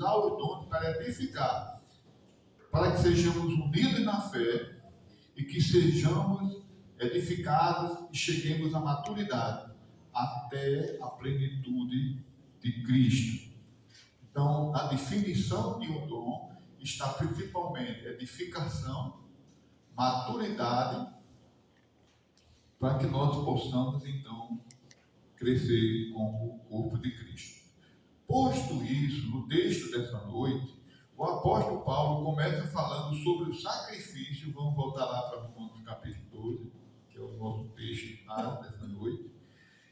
usar os dons para edificar, para que sejamos unidos na fé e que sejamos edificados e cheguemos à maturidade, até a plenitude de Cristo. Então, a definição de um dom está principalmente edificação, maturidade, para que nós possamos, então, crescer como o corpo de Cristo. Posto isso, no texto dessa noite, o apóstolo Paulo começa falando sobre o sacrifício. Vamos voltar lá para Romanos capítulo 12, que é o nosso texto dessa noite.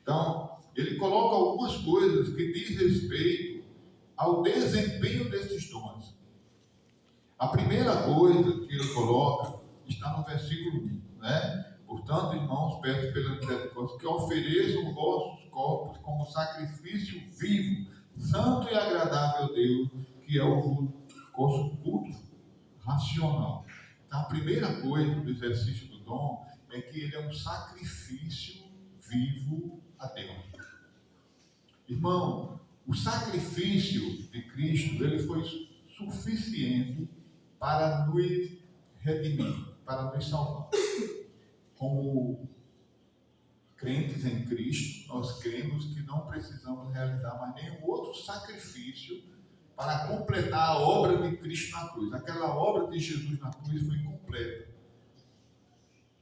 Então, ele coloca algumas coisas que diz respeito ao desempenho desses dons. A primeira coisa que ele coloca está no versículo 1, né? Portanto, irmãos, peço pela misericórdia que ofereçam vossos corpos como sacrifício vivo, santo e agradável a Deus, que é o vosso culto racional. Então, a primeira coisa do exercício do dom é que ele é um sacrifício vivo a Deus. Irmão, o sacrifício de Cristo, ele foi suficiente para nos redimir, para nos salvar. Como crentes em Cristo, nós cremos que não precisamos realizar mais nenhum outro sacrifício para completar a obra de Cristo na cruz. Aquela obra de Jesus na cruz foi completa.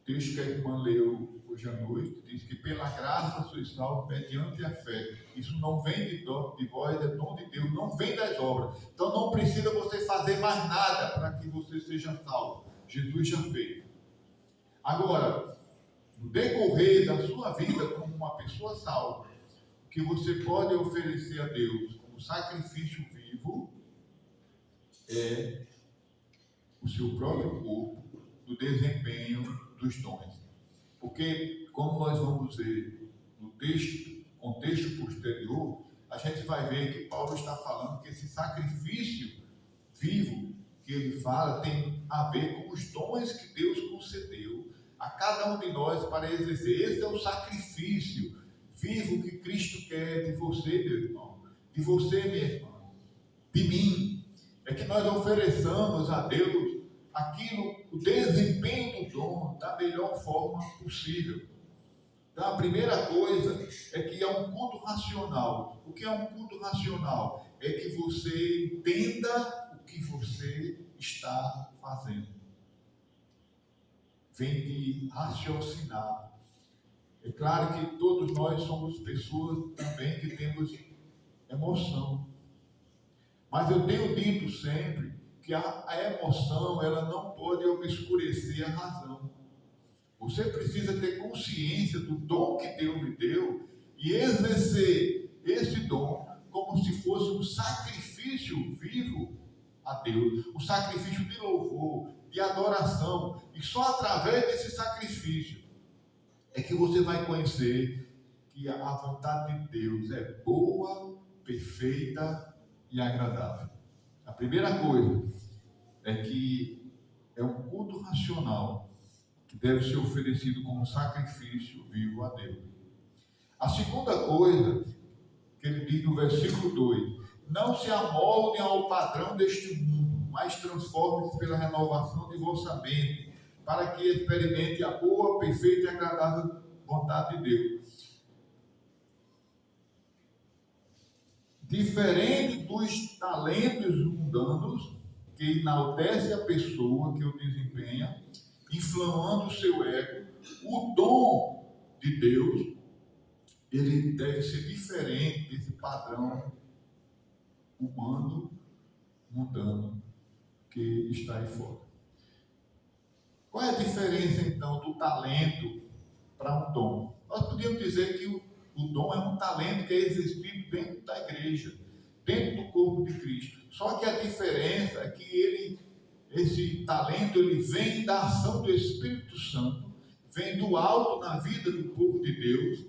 O texto que a irmã leu hoje à noite diz que pela graça sois salvos mediante a fé. Isso não vem de vós, é dom de Deus, não vem das obras. Então não precisa você fazer mais nada para que você seja salvo. Jesus já fez. Agora, no decorrer da sua vida como uma pessoa salva, o que você pode oferecer a Deus como sacrifício vivo é o seu próprio corpo no desempenho dos dons. Porque, como nós vamos ver no contexto posterior, a gente vai ver que Paulo está falando que esse sacrifício vivo que ele fala tem a ver com os dons que Deus concedeu a cada um de nós para exercer. Esse é o sacrifício vivo que Cristo quer de você, meu irmão, de você, minha irmã, de mim. É que nós ofereçamos a Deus o desempenho do dom da melhor forma possível. Então, a primeira coisa é que é um culto racional. O que é um culto racional? É que você entenda o que você está fazendo. Vem de raciocinar. É claro que todos nós somos pessoas também que temos emoção. Mas eu tenho dito sempre que a emoção, ela não pode obscurecer a razão. Você precisa ter consciência do dom que Deus lhe deu e exercer esse dom como se fosse um sacrifício vivo a Deus, um sacrifício de louvor, de adoração. E só através desse sacrifício é que você vai conhecer que a vontade de Deus é boa, perfeita e agradável. A primeira coisa é que é um culto racional que deve ser oferecido como sacrifício vivo a Deus. A segunda coisa que ele diz no versículo 2: não se amoldem ao padrão deste mundo, mas transformem-se pela renovação de vossa mente, para que experimente a boa, perfeita e agradável vontade de Deus. Diferente dos talentos mundanos, que enaltece a pessoa que o desempenha, inflamando o seu ego, o dom de Deus, ele deve ser diferente desse padrão humano, mundano, que está aí fora. Qual é a diferença, então, do talento para um dom? Nós podíamos dizer que o dom é um talento que é exercido dentro da igreja, dentro do corpo de Cristo. Só que a diferença é que esse talento, ele vem da ação do Espírito Santo, vem do alto na vida do povo de Deus,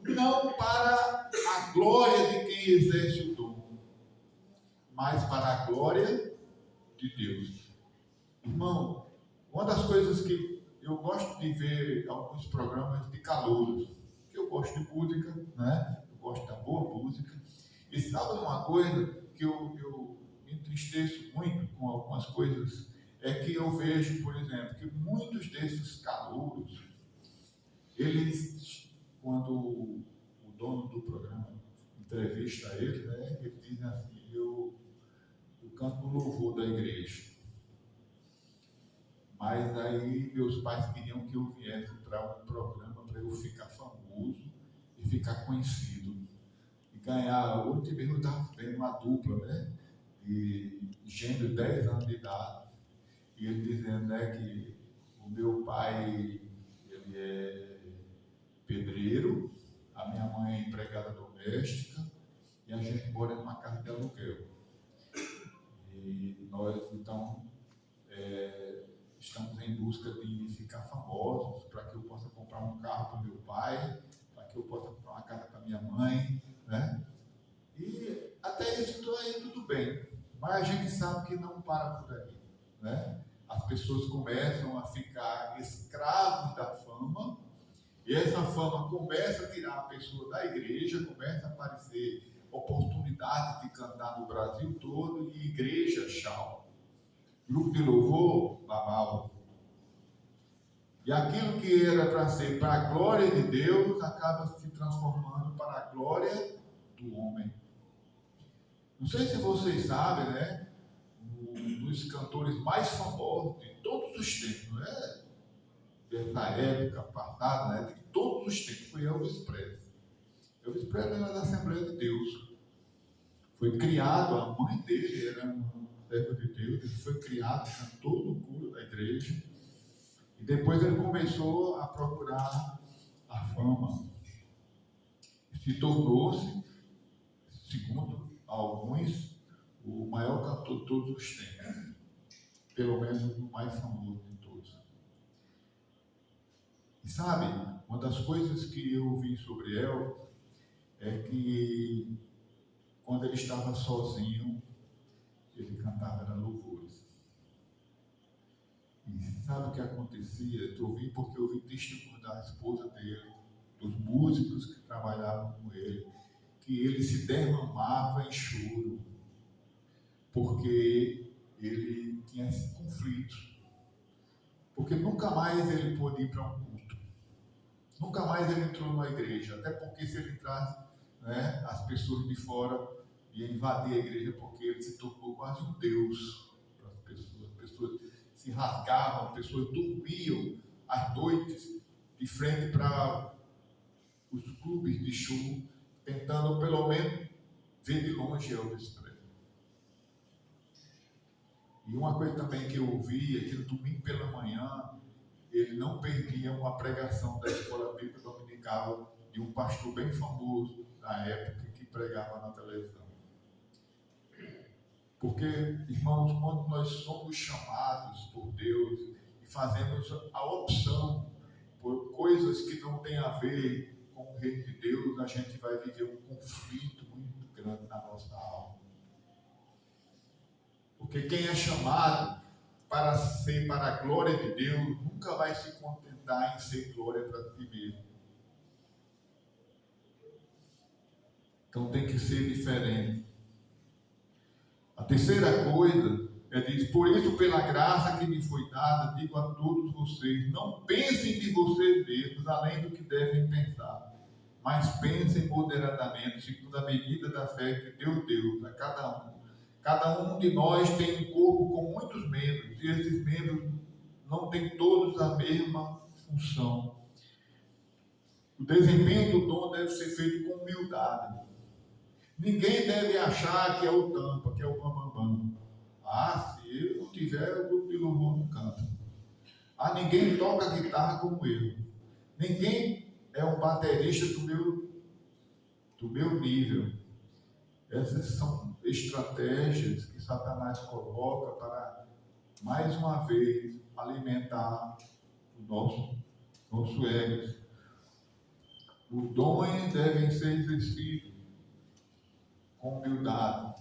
não para a glória de quem exerce o dom, mas para a glória de Deus. Irmão, uma das coisas que eu gosto de ver alguns programas de calouros, que eu gosto de música, né? Eu gosto da boa música. E sabe uma coisa que eu me entristeço muito com algumas coisas é que eu vejo, por exemplo, que muitos desses calouros, eles, quando o dono do programa entrevista ele, né, ele diz assim, eu canto o louvor da igreja. Mas aí meus pais queriam que eu viesse para um programa para eu ficar famoso e ficar conhecido. E ganhar, ontem mesmo eu estava vendo uma dupla, né? De gêmeos, 10 anos de idade. E ele dizendo, né, que o meu pai, ele é pedreiro, a minha mãe é empregada doméstica e a gente mora numa casa de aluguel. E nós, então, estamos em busca de ficar famosos para que eu possa comprar um carro para o meu pai, para que eu possa comprar uma casa para minha mãe, né? E até isso aí tudo bem, mas a gente sabe que não para por aí, né? As pessoas começam a ficar escravos da fama, e essa fama começa a tirar a pessoa da igreja, começa a aparecer oportunidade de cantar no Brasil todo, e igreja, tchau. Grupo de louvor, babau. E aquilo que era para ser para a glória de Deus, acaba se transformando para a glória do homem. Não sei se vocês sabem, né? Um dos cantores mais famosos de todos os tempos, não é? Dessa época passada, né? De todos os tempos, foi Elvis Presley. Elvis Presley era da Assembleia de Deus. Foi criado, a mãe dele era uma serva de Deus, ele foi criado, cantor no coro da igreja. E depois ele começou a procurar a fama. Se tornou-se, segundo alguns, o maior cantor de todos os tempos. Pelo menos o mais famoso de todos. E sabe, uma das coisas que eu ouvi sobre Elvis é que quando ele estava sozinho, ele cantava louvores. E sabe o que acontecia? Eu ouvi porque eu ouvi testemunho da esposa dele, dos músicos que trabalhavam com ele, que ele se derramava em choro, porque ele tinha esse conflito. Porque nunca mais ele pôde ir para um culto. Nunca mais ele entrou numa igreja. Até porque se ele entrasse, né, as pessoas de fora iam invadir a igreja, porque ele se tornou quase um Deus para as pessoas. As pessoas se rasgavam, as pessoas dormiam às noites de frente para os clubes de show, tentando pelo menos ver de longe Elvis Presley. E uma coisa também que eu ouvi é que no domingo pela manhã ele não perdia uma pregação da escola bíblica dominical de um pastor bem famoso na época que pregava na televisão. Porque, irmãos, quando nós somos chamados por Deus e fazemos a opção por coisas que não têm a ver com o reino de Deus, a gente vai viver um conflito muito grande na nossa alma. Porque quem é chamado para ser para a glória de Deus, nunca vai se contentar em ser glória para si mesmo. Então tem que ser diferente. A terceira coisa é dizer, por isso, pela graça que me foi dada, digo a todos vocês, não pensem de vocês mesmos além do que devem pensar, mas pensem moderadamente, segundo a medida da fé que Deus deu a cada um. Cada um de nós tem um corpo com muitos membros, e esses membros não têm todos a mesma função. O desempenho do dom deve ser feito com humildade. Ninguém deve achar que é o tampa, que é o bambambam. Ah, se ele não tiver, o grupo de louvor não canta. Ah, ninguém toca guitarra como eu. Ninguém é um baterista do meu nível. Essas são estratégias que Satanás coloca para, mais uma vez, alimentar o nosso ego. Os dons devem ser exercidos com humildade,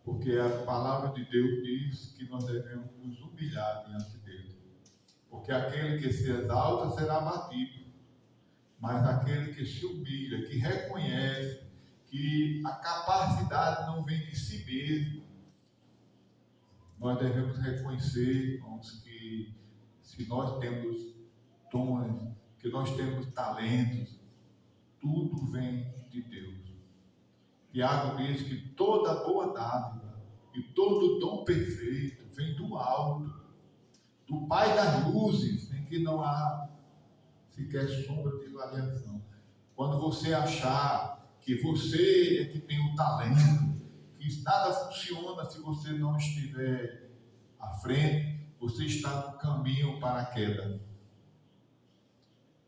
porque a palavra de Deus diz que nós devemos nos humilhar diante dele, porque aquele que se exalta será abatido, mas aquele que se humilha, que reconhece que a capacidade não vem de si mesmo, nós devemos reconhecer, irmãos, que se nós temos dons, que nós temos talentos, tudo vem de Deus. Tiago diz que toda boa dádiva e todo dom perfeito vem do alto, do Pai das luzes, em que não há sequer sombra de variação. Quando você achar que você é que tem um talento, que nada funciona se você não estiver à frente, você está no caminho para a queda.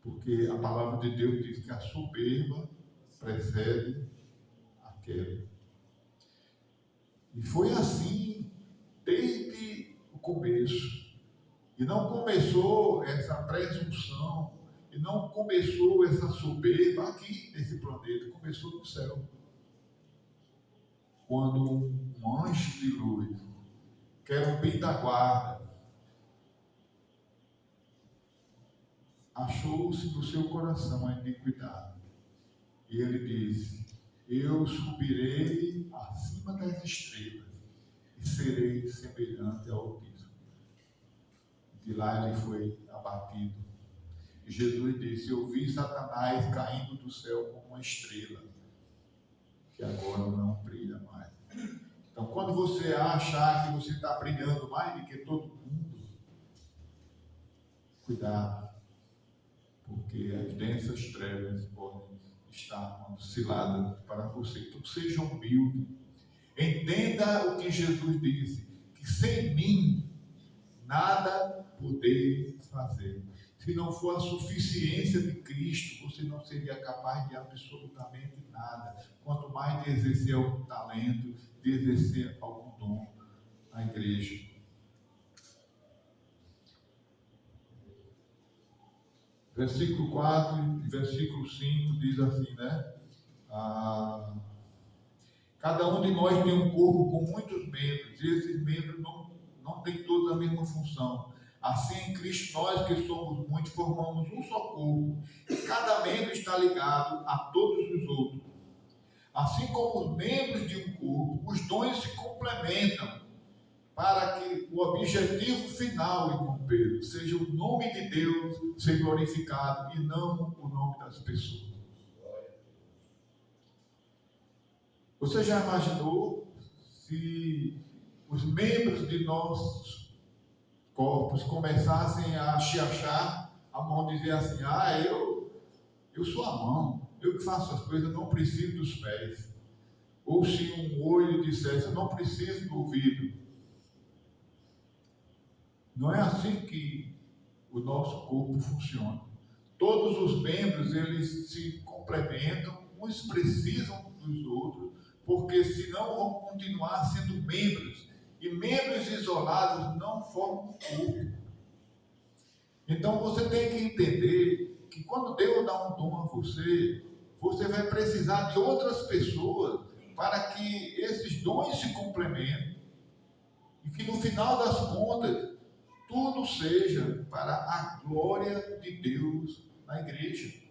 Porque a palavra de Deus diz que a soberba precede a queda. E foi assim desde o começo. E não começou essa presunção, e não começou essa soberba aqui nesse planeta, começou no céu. Quando um anjo de luz, que era um bem da guarda, achou-se no seu coração a iniquidade. E ele disse: eu subirei acima das estrelas e serei semelhante ao Altíssimo. De lá ele foi abatido. E Jesus disse: eu vi Satanás caindo do céu como uma estrela, que agora não brilha mais. Então, quando você achar que você está brilhando mais do que todo mundo, cuidado, porque as densas trevas podem estar dando cilada para você. Então, seja humilde. Entenda o que Jesus disse, que sem mim nada podeis fazer. Se não for a suficiência de Cristo, você não seria capaz de absolutamente nada. Quanto mais de exercer algum talento, de exercer algum dom na igreja. Versículo 4 e versículo 5 diz assim, né? Cada um de nós tem um corpo com muitos membros, e esses membros não têm todos a mesma função. Assim, em Cristo, nós que somos muitos, formamos um só corpo, e cada membro está ligado a todos os outros. Assim como os membros de um corpo, os dons se complementam, para que o objetivo final, irmão Pedro, seja o nome de Deus ser glorificado, e não o nome das pessoas. Você já imaginou se os membros de nossos corpos começassem a se achar, a mão dizer assim: eu sou a mão, eu que faço as coisas, eu não preciso dos pés. Ou se um olho dissesse: eu não preciso do ouvido. Não é assim que o nosso corpo funciona. Todos os membros, eles se complementam, uns precisam dos outros, porque senão vão continuar sendo membros, e membros isolados não formam corpo. Então você tem que entender que quando Deus dá um dom a você, você vai precisar de outras pessoas para que esses dons se complementem, e que no final das contas tudo seja para a glória de Deus na igreja.